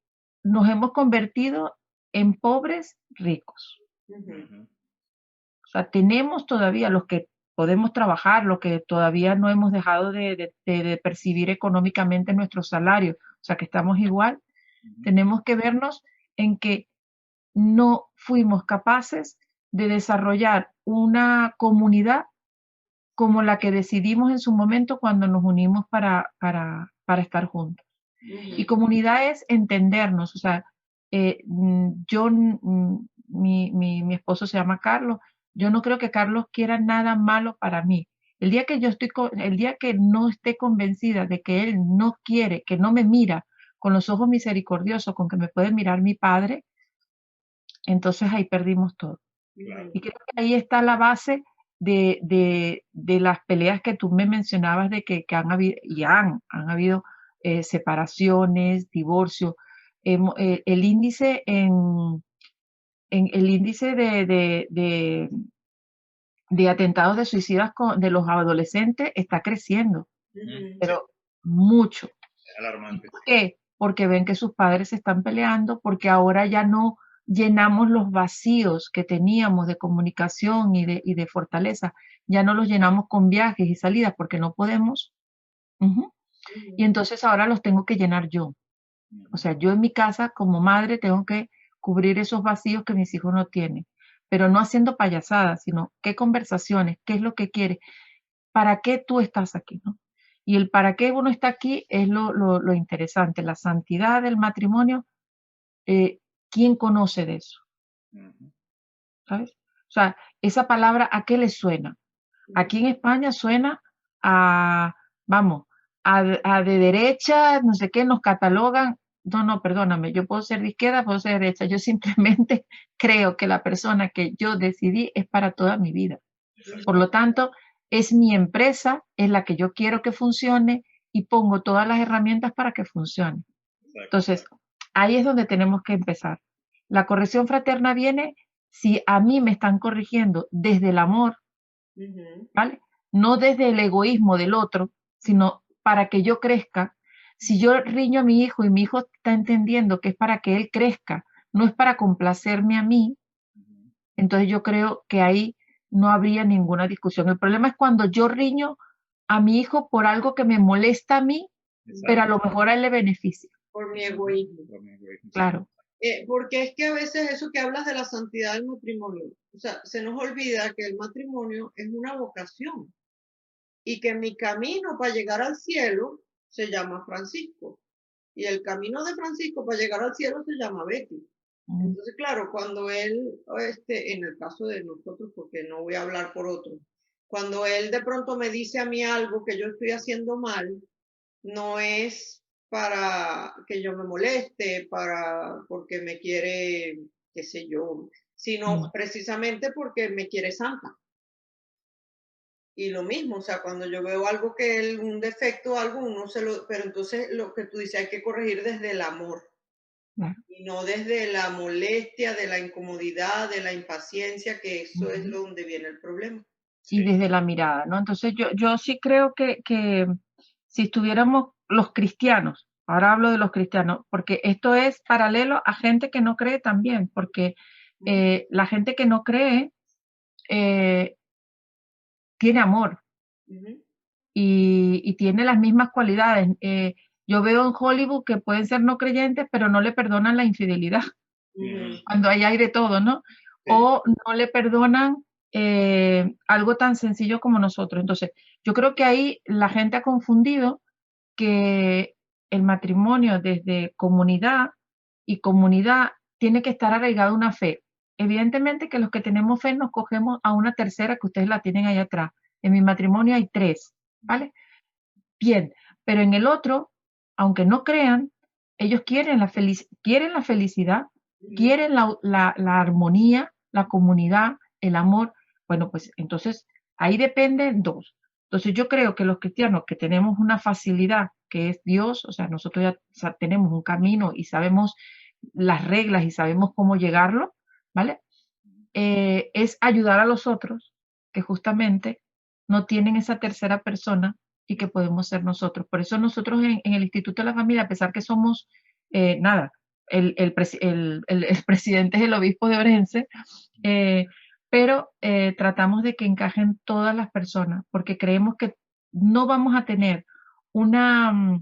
nos hemos convertido en pobres ricos. O sea, tenemos todavía los que podemos trabajar, los que todavía no hemos dejado de percibir económicamente nuestro salario, o sea, que estamos igual, tenemos que vernos en que no fuimos capaces de desarrollar una comunidad como la que decidimos en su momento cuando nos unimos para estar juntos. Y comunidad es entendernos, o sea, mi esposo se llama Carlos, yo no creo que Carlos quiera nada malo para mí. El día que no esté convencida de que él no quiere, que no me mira con los ojos misericordiosos con que me puede mirar mi padre, entonces ahí perdimos todo. Claro. Y creo que ahí está la base de las peleas que tú me mencionabas de que han habido, y han habido separaciones, divorcios. El índice el índice de atentados de suicidas de los adolescentes está creciendo, pero mucho. Es alarmante. ¿Por qué? Porque ven que sus padres se están peleando, porque ahora ya no llenamos los vacíos que teníamos de comunicación y de fortaleza, ya no los llenamos con viajes y salidas porque no podemos. Y entonces ahora los tengo que llenar yo. O sea, yo en mi casa como madre tengo que cubrir esos vacíos que mis hijos no tienen, pero no haciendo payasadas, sino qué conversaciones, qué es lo que quiere, para qué tú estás aquí, ¿no? Y el para qué uno está aquí es lo interesante, la santidad del matrimonio. ¿Quién conoce de eso? ¿Sabes? O sea, esa palabra, ¿a qué le suena? Aquí en España suena a, vamos, a de derecha, no sé qué, nos catalogan. No, perdóname, yo puedo ser de izquierda, puedo ser de derecha. Yo simplemente creo que la persona que yo decidí es para toda mi vida. Por lo tanto, es mi empresa, es la que yo quiero que funcione y pongo todas las herramientas para que funcione. Entonces, ahí es donde tenemos que empezar. La corrección fraterna viene si a mí me están corrigiendo desde el amor, ¿vale? No desde el egoísmo del otro, sino para que yo crezca. Si yo riño a mi hijo y mi hijo está entendiendo que es para que él crezca, no es para complacerme a mí, entonces yo creo que ahí no habría ninguna discusión. El problema es cuando yo riño a mi hijo por algo que me molesta a mí, pero a lo mejor a él le beneficia. Por mi egoísmo. Claro. Porque es que a veces eso que hablas de la santidad del matrimonio, o sea, se nos olvida que el matrimonio es una vocación y que mi camino para llegar al cielo se llama Francisco y el camino de Francisco para llegar al cielo se llama Betty. Entonces, claro, cuando él, en el caso de nosotros, porque no voy a hablar por otro, cuando él de pronto me dice a mí algo que yo estoy haciendo mal, no es para que yo me moleste, porque me quiere, qué sé yo, sino precisamente porque me quiere santa. Y lo mismo, o sea, cuando yo veo algo un defecto, algo, pero entonces lo que tú dices, hay que corregir desde el amor. Claro. Y no desde la molestia, de la incomodidad, de la impaciencia, que eso es donde viene el problema. Y desde la mirada, ¿no? Entonces yo sí creo que si estuviéramos los cristianos, ahora hablo de los cristianos, porque esto es paralelo a gente que no cree también, porque la gente que no cree tiene amor y tiene las mismas cualidades. Yo veo en Hollywood que pueden ser no creyentes, pero no le perdonan la infidelidad, cuando hay de todo, ¿no? Sí. O no le perdonan algo tan sencillo como nosotros. Entonces, yo creo que ahí la gente ha confundido que el matrimonio desde comunidad y comunidad tiene que estar arraigado a una fe. Evidentemente que los que tenemos fe nos cogemos a una tercera que ustedes la tienen ahí atrás. En mi matrimonio hay 3, ¿vale? Bien, pero en el otro, aunque no crean, ellos quieren la felicidad, quieren la armonía, la comunidad, el amor. Bueno, pues entonces ahí dependen 2. Entonces yo creo que los cristianos que tenemos una facilidad que es Dios, o sea, nosotros ya tenemos un camino y sabemos las reglas y sabemos cómo llegarlo, ¿vale? Es ayudar a los otros que justamente no tienen esa tercera persona y que podemos ser nosotros. Por eso nosotros en el Instituto de la Familia, a pesar que somos, el presidente es el obispo de Orense, pero tratamos de que encajen todas las personas, porque creemos que no vamos a tener una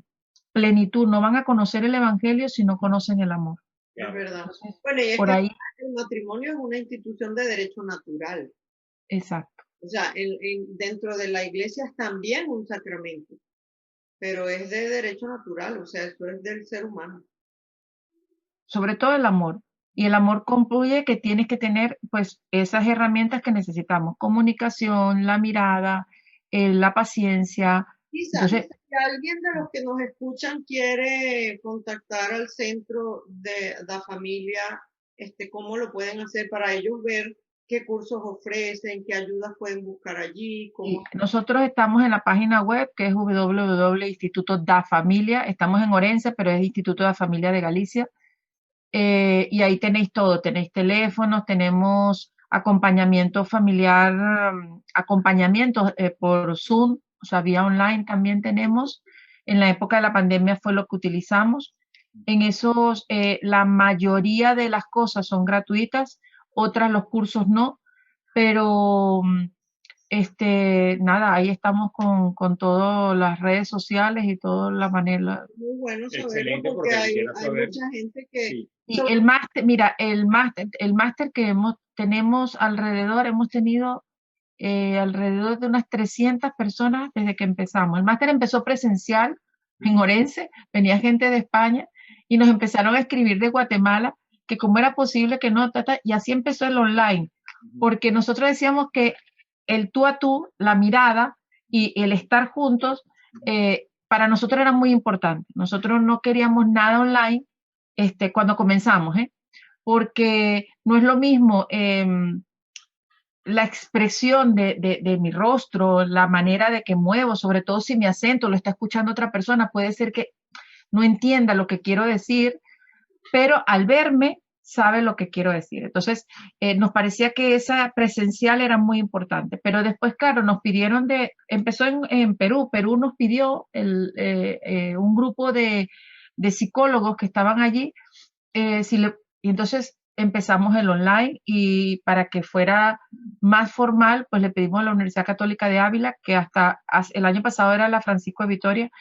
plenitud, no van a conocer el Evangelio si no conocen el amor. Es verdad. Entonces, Bueno, y es por que ahí, el matrimonio es una institución de derecho natural. exacto. O sea, dentro de la iglesia es también un sacramento, pero es de derecho natural, o sea, eso es del ser humano. Sobre todo el amor. Y el amor concluye que tienes que tener pues esas herramientas que necesitamos, comunicación, la mirada, la paciencia. Quizás Entonces, si alguien de los que nos escuchan quiere contactar al centro de la familia, ¿cómo lo pueden hacer para ellos ver qué cursos ofrecen, qué ayudas pueden buscar allí? nosotros estamos en la página web que es www.instituto da familia, estamos en Orense, pero es Instituto da Familia de Galicia. Y ahí tenéis todo, tenéis teléfonos, tenemos acompañamiento familiar, acompañamiento por Zoom, o sea, vía online también tenemos. En la época de la pandemia fue lo que utilizamos. En esos, la mayoría de las cosas son gratuitas, otras los cursos no, pero nada, ahí estamos con todas las redes sociales y toda la manera. Muy bueno saberlo. Excelente, porque hay quiero saber. mucha gente que... Sí. Y el máster, mira, el máster que tenemos alrededor, hemos tenido alrededor de unas 300 personas desde que empezamos. El máster empezó presencial en Orense, venía gente de España y nos empezaron a escribir de Guatemala que cómo era posible que no, y así empezó el online, porque nosotros decíamos que el tú a tú, la mirada y el estar juntos, para nosotros era muy importante. Nosotros no queríamos nada online cuando comenzamos, porque no es lo mismo la expresión de mi rostro, la manera de que muevo, sobre todo si mi acento lo está escuchando otra persona, puede ser que no entienda lo que quiero decir, pero al verme sabe lo que quiero decir. Entonces, nos parecía que esa presencial era muy importante, pero después, claro, nos pidieron empezó en Perú. Perú nos pidió un grupo de psicólogos que estaban allí, y entonces empezamos el online, y para que fuera más formal, pues le pedimos a la Universidad Católica de Ávila, que hasta el año pasado era la Francisco de Vitoria,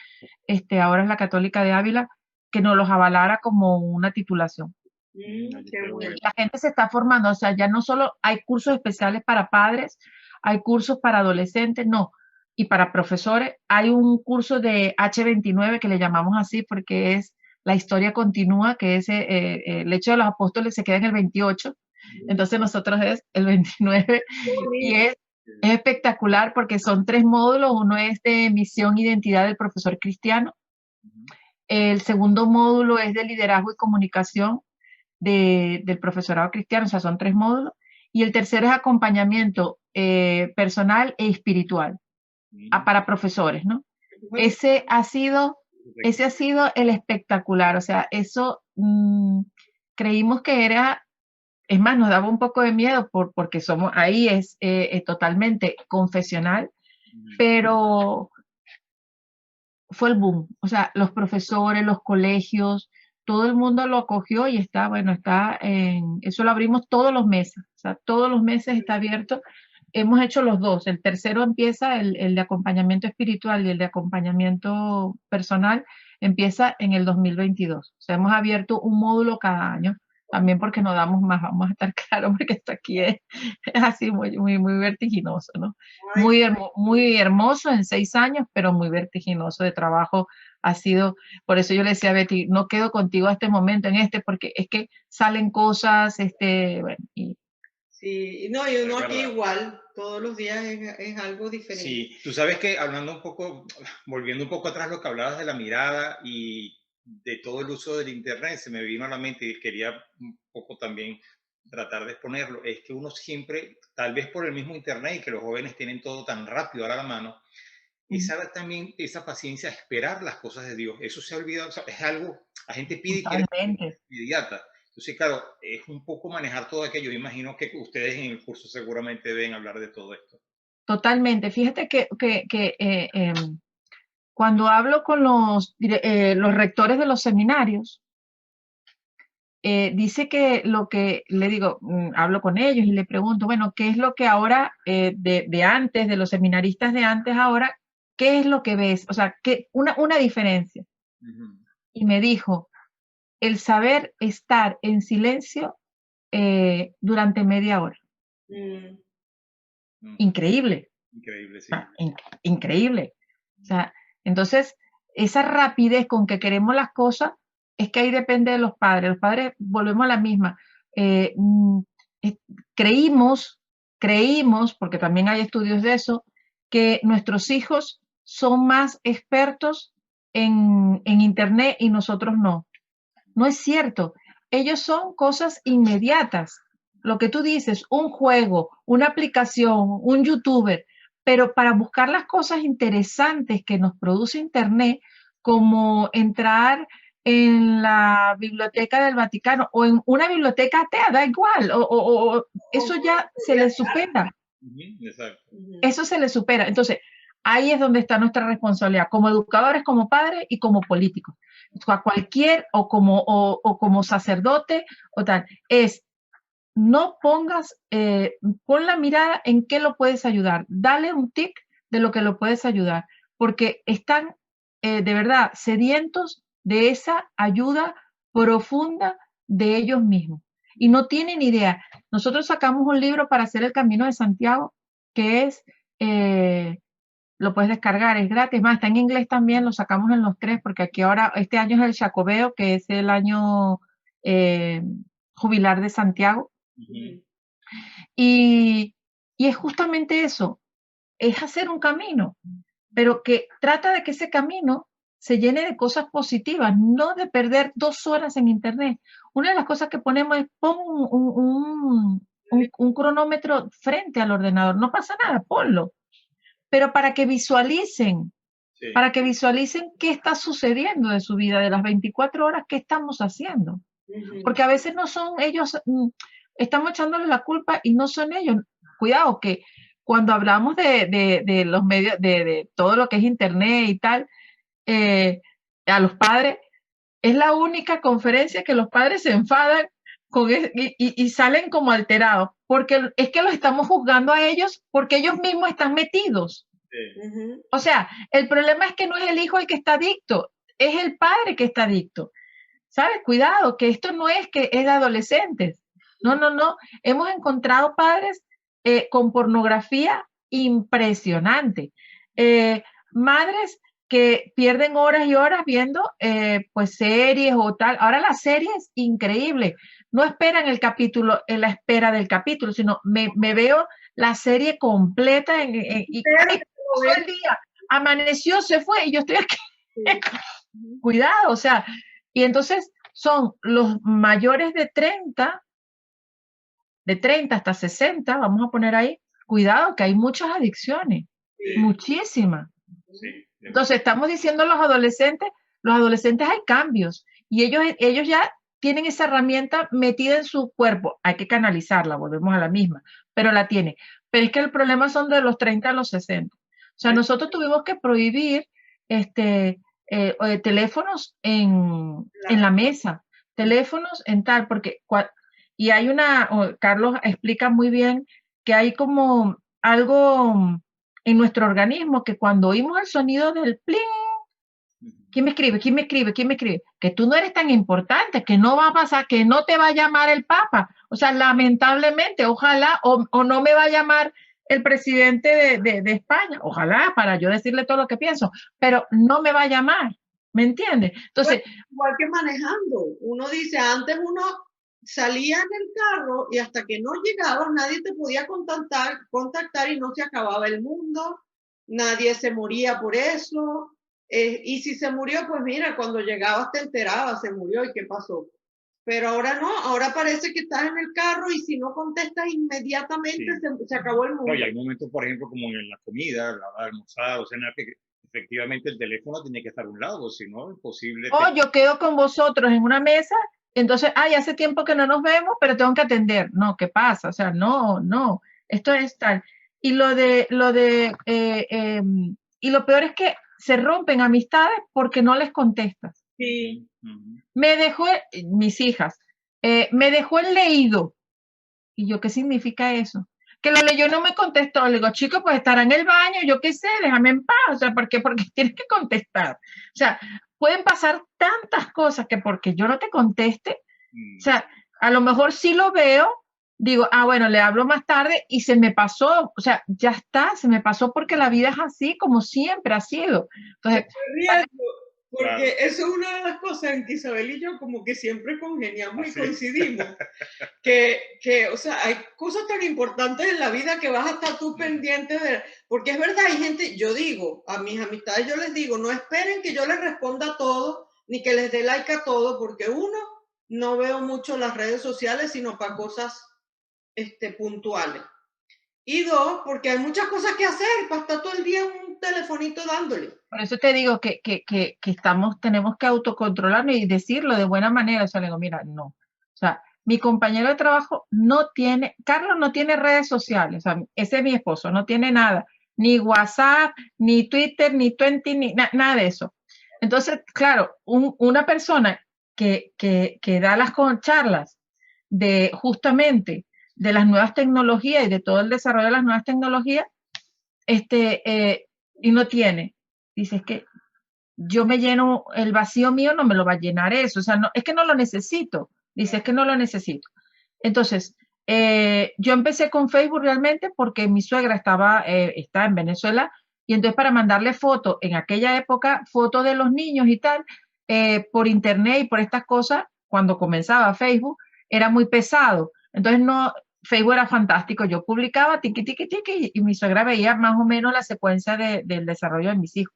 ahora es la Católica de Ávila, que nos los avalara como una titulación. Qué bueno. La gente se está formando, o sea, ya no solo hay cursos especiales para padres, hay cursos para adolescentes, no, y para profesores. Hay un curso de H29 que le llamamos así porque es la historia continúa, que es el hecho de los apóstoles se queda en el 28, entonces nosotros es el 29, y es espectacular porque son 3 módulos. Uno es de misión e identidad del profesor cristiano, El segundo módulo es de liderazgo y comunicación del profesorado cristiano, o sea, son 3 módulos. Y el tercero es acompañamiento personal e espiritual para profesores, ¿no? Ese ha sido el espectacular, o sea, eso creímos que era, es más, nos daba un poco de miedo porque ahí es totalmente confesional, pero fue el boom, o sea, los profesores, los colegios, todo el mundo lo acogió y eso lo abrimos todos los meses, o sea, todos los meses está abierto. Hemos hecho los 2, el tercero empieza, el de acompañamiento espiritual y el de acompañamiento personal, empieza en el 2022. O sea, hemos abierto un módulo cada año, también porque no damos más, vamos a estar claros, porque esto aquí es así muy, muy, muy vertiginoso, ¿no? Muy hermoso en 6 años, pero muy vertiginoso de trabajo ha sido. Por eso yo le decía a Betty, no quedo contigo a este momento porque es que salen cosas, bueno, sí, no, y uno aquí igual, todos los días es algo diferente. Sí, tú sabes que volviendo un poco atrás lo que hablabas de la mirada y de todo el uso del internet, se me vino a la mente y quería un poco también tratar de exponerlo, es que uno siempre, tal vez por el mismo internet y que los jóvenes tienen todo tan rápido ahora a la mano, también esa paciencia a esperar las cosas de Dios, eso se ha olvidado, o sea, es algo, la gente pide que es inmediata. Entonces, claro, es un poco manejar todo aquello. Yo imagino que ustedes en el curso seguramente deben hablar de todo esto. Totalmente. Fíjate que cuando hablo con los rectores de los seminarios, dice que lo que le digo, hablo con ellos y le pregunto, bueno, ¿qué es lo que ahora de antes, de los seminaristas de antes ahora, qué es lo que ves? O sea, una diferencia. Y me dijo, el saber estar en silencio durante media hora. Increíble. Increíble, sí. Increíble. O sea, entonces, esa rapidez con que queremos las cosas es que ahí depende de los padres. Los padres, volvemos a la misma. Creímos, porque también hay estudios de eso, que nuestros hijos son más expertos en Internet y nosotros no. No es cierto. Ellos son cosas inmediatas. Lo que tú dices, un juego, una aplicación, un youtuber, pero para buscar las cosas interesantes que nos produce Internet, como entrar en la biblioteca del Vaticano o en una biblioteca atea, da igual, eso ya se les supera. Exacto. Eso se les supera. Entonces, ahí es donde está nuestra responsabilidad, como educadores, como padres y como políticos. A cualquier, o como sacerdote, o tal, no pongas, pon la mirada en qué lo puedes ayudar, dale un tic de lo que lo puedes ayudar, porque están de verdad sedientos de esa ayuda profunda de ellos mismos y no tienen idea. Nosotros sacamos un libro para hacer el Camino de Santiago, que es, lo puedes descargar, es gratis, más, está en inglés también, lo sacamos en los 3, porque aquí ahora, este año es el Jacobeo, que es el año jubilar de Santiago. Y es justamente eso, es hacer un camino, pero que trata de que ese camino se llene de cosas positivas, no de perder 2 horas en Internet. Una de las cosas que ponemos es pon un cronómetro frente al ordenador, no pasa nada, ponlo, pero para que visualicen, qué está sucediendo de su vida, de las 24 horas, qué estamos haciendo. Porque a veces no son ellos, estamos echándole la culpa y no son ellos. Cuidado que cuando hablamos de los medios, de todo lo que es Internet y tal, a los padres, es la única conferencia que los padres se enfadan y salen como alterados, porque es que los estamos juzgando a ellos porque ellos mismos están metidos. O sea, el problema es que no es el hijo el que está adicto, es el padre que está adicto. ¿Sabes? Cuidado, que esto no es que es de adolescentes. No. Hemos encontrado padres con pornografía impresionante. Madres que pierden horas y horas viendo pues series o tal. Ahora la serie es increíble. No esperan el capítulo en la espera del capítulo, sino me veo la serie completa y todo el día. Amaneció, se fue y yo estoy aquí. Cuidado, o sea, y entonces son los mayores de 30 hasta 60, vamos a poner ahí, cuidado que hay muchas adicciones, muchísimas. Sí, Entonces estamos diciendo los adolescentes hay cambios y ellos ya tienen esa herramienta metida en su cuerpo, hay que canalizarla, volvemos a la misma, pero la tiene. Pero es que el problema son de los 30 a los 60. O sea, nosotros tuvimos que prohibir teléfonos en la mesa, teléfonos en tal, porque y hay Carlos explica muy bien que hay como algo en nuestro organismo que cuando oímos el sonido del pling, ¿quién me escribe? ¿Quién me escribe? ¿Quién me escribe? Que tú no eres tan importante, que no va a pasar, que no te va a llamar el Papa. O sea, lamentablemente, ojalá, o no me va a llamar el presidente de España, ojalá, para yo decirle todo lo que pienso, pero no me va a llamar, ¿me entiendes? Entonces, pues, igual que manejando, uno dice, antes uno salía en el carro y hasta que no llegabas nadie te podía contactar y no se acababa el mundo, nadie se moría por eso, y si se murió, pues mira, cuando llegabas te enterabas, se murió y qué pasó. Pero ahora no, ahora parece que estás en el carro y si no contestas inmediatamente se acabó el mundo. No, y hay momentos, por ejemplo, como en la comida, la hora de almorzar o cenar, que efectivamente el teléfono tiene que estar a un lado, si no, es imposible. Yo quedo con vosotros en una mesa, entonces, hace tiempo que no nos vemos, pero tengo que atender. No, ¿qué pasa? O sea, no, esto es tal. Y y lo peor es que se rompen amistades porque no les contestas. Sí. Me dejó, mis hijas, me dejó el leído. ¿Y yo qué significa eso? Que lo leyó y no me contestó. Le digo, chico, pues estará en el baño, yo qué sé, déjame en paz. O sea, ¿por qué? Porque tienes que contestar. O sea, pueden pasar tantas cosas que porque yo no te conteste, o sea, a lo mejor sí lo veo, digo, bueno, le hablo más tarde y se me pasó, o sea, ya está, se me pasó porque la vida es así como siempre ha sido. Entonces, porque claro, eso es una de las cosas en que Isabel y yo como que siempre congeniamos y coincidimos. que, o sea, hay cosas tan importantes en la vida que vas a estar tú pendiente de, porque es verdad, hay gente, yo digo, a mis amistades yo les digo, no esperen que yo les responda a todo, ni que les dé like a todo, porque uno, no veo mucho las redes sociales, sino para cosas puntuales. Y dos, porque hay muchas cosas que hacer, para estar todo el día en un telefonito dándole. Por eso te digo que tenemos que autocontrolarnos y decirlo de buena manera. O sea, le digo, mira, no. O sea, mi compañero de trabajo Carlos no tiene redes sociales. O sea, ese es mi esposo, no tiene nada. Ni WhatsApp, ni Twitter, ni Twenty, ni nada de eso. Entonces, claro, una persona que da las charlas de justamente de las nuevas tecnologías y de todo el desarrollo de las nuevas tecnologías, y no tiene. Dice, es que yo me lleno, el vacío mío no me lo va a llenar eso, o sea, no, es que no lo necesito. Dice, es que no lo necesito. Entonces, yo empecé con Facebook realmente porque mi suegra está en Venezuela y entonces para mandarle fotos, en aquella época, fotos de los niños y tal, por internet y por estas cosas, cuando comenzaba Facebook, era muy pesado. Entonces, Facebook era fantástico. Yo publicaba tiqui, tiqui, tiqui, y mi suegra veía más o menos la secuencia del desarrollo de mis hijos.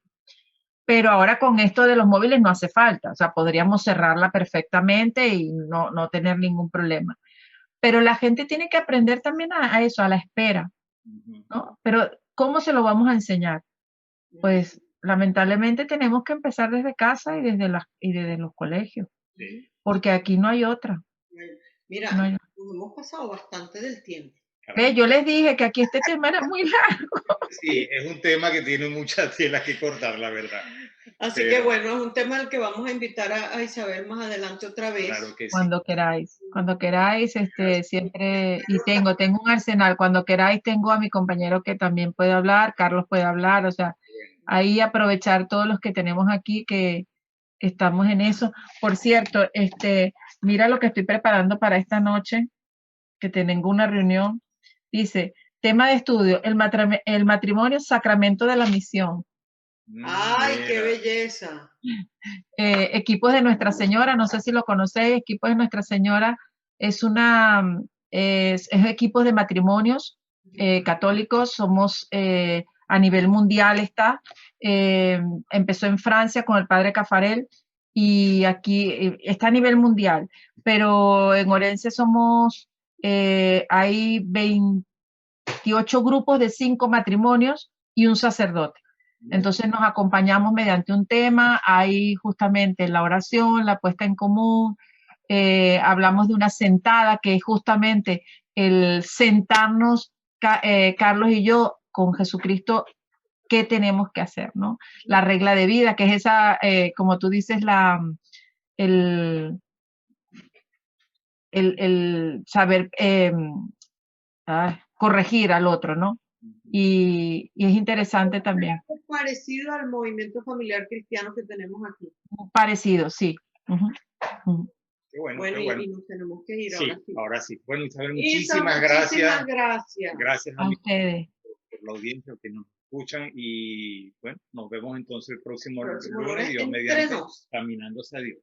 Pero ahora con esto de los móviles no hace falta. O sea, podríamos cerrarla perfectamente y no tener ningún problema. Pero la gente tiene que aprender también a eso, a la espera, ¿no? Pero, ¿cómo se lo vamos a enseñar? Pues, lamentablemente tenemos que empezar desde casa y desde los colegios. Sí. Porque aquí no hay otra. Mira, nos hemos pasado bastante del tiempo. Yo les dije que aquí este tema era muy largo. Sí, es un tema que tiene muchas telas que cortar, la verdad. Así que bueno, es un tema al que vamos a invitar a Isabel más adelante otra vez. Claro que sí. Cuando queráis, siempre, y tengo un arsenal, cuando queráis tengo a mi compañero que también puede hablar, Carlos puede hablar, o sea, ahí aprovechar todos los que tenemos aquí que estamos en eso. Por cierto, mira lo que estoy preparando para esta noche, que tengo una reunión. Dice, tema de estudio, el matrimonio, sacramento de la misión. ¡Ay, qué belleza! Equipos de Nuestra Señora, no sé si lo conocéis, Equipos de Nuestra Señora es equipos de matrimonios católicos, somos a nivel mundial está. Empezó en Francia con el padre Cafarel y aquí está a nivel mundial, pero en Orense somos, hay 28 grupos de 5 matrimonios y un sacerdote. Entonces nos acompañamos mediante un tema, hay justamente la oración, la puesta en común, hablamos de una sentada que es justamente el sentarnos, Carlos y yo, con Jesucristo, qué tenemos que hacer, ¿no? La regla de vida, que es esa, como tú dices, el saber corregir al otro, ¿no? Y es interesante también. Es parecido al movimiento familiar cristiano que tenemos aquí. Parecido, sí. Qué bueno, Bueno, qué bueno. y nos tenemos que ir Sí, ahora sí. ahora sí. Bueno, Isabel, Isa, muchísimas gracias. gracias. Gracias A ustedes. por la audiencia que nos escuchan y bueno, nos vemos entonces el próximo Próximo lunes, lunes, Dios entre mediante, nos. caminando hacia Dios.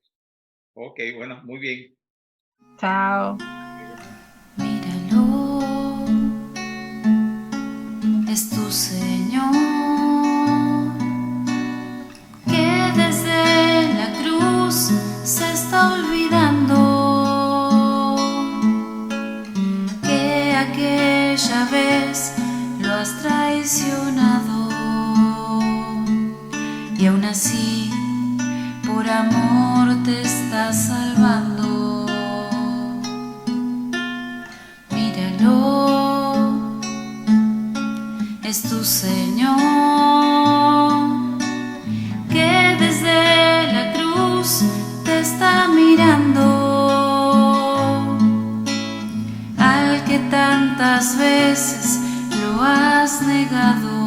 Ok, bueno, muy bien. Chao. Míralo, es tu Señor, que desde la cruz se está olvidando que aquella vez lo has traicionado y aún así por amor te está salvando. Es tu Señor, que desde la cruz te está mirando, al que tantas veces lo has negado,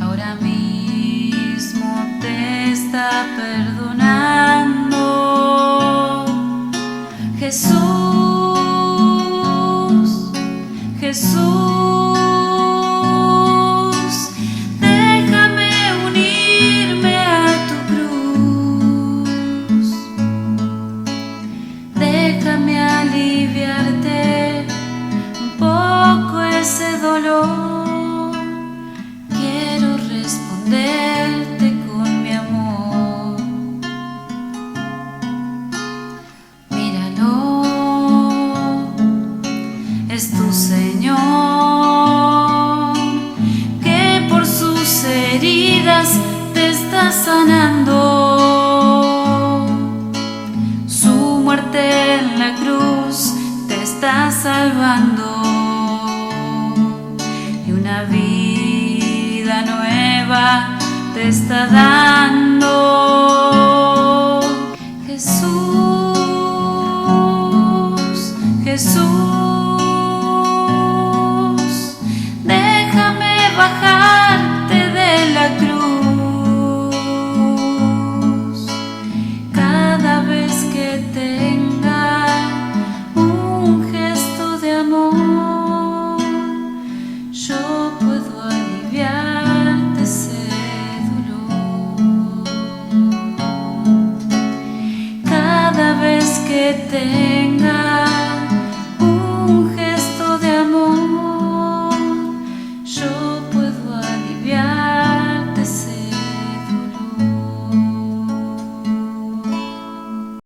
ahora mismo te está perdonando. Jesús, Jesús, déjame unirme a tu cruz, déjame aliviarte un poco ese dolor, quiero responderte con mi amor. Míralo, es tu Señor, que por sus heridas te está sanando, su muerte en la cruz te está salvando y una vida nueva te está dando. Jesús, Jesús, déjame bajarte de la cruz. Cada vez que tenga un gesto de amor, yo puedo aliviarte ese dolor. Cada vez que tenga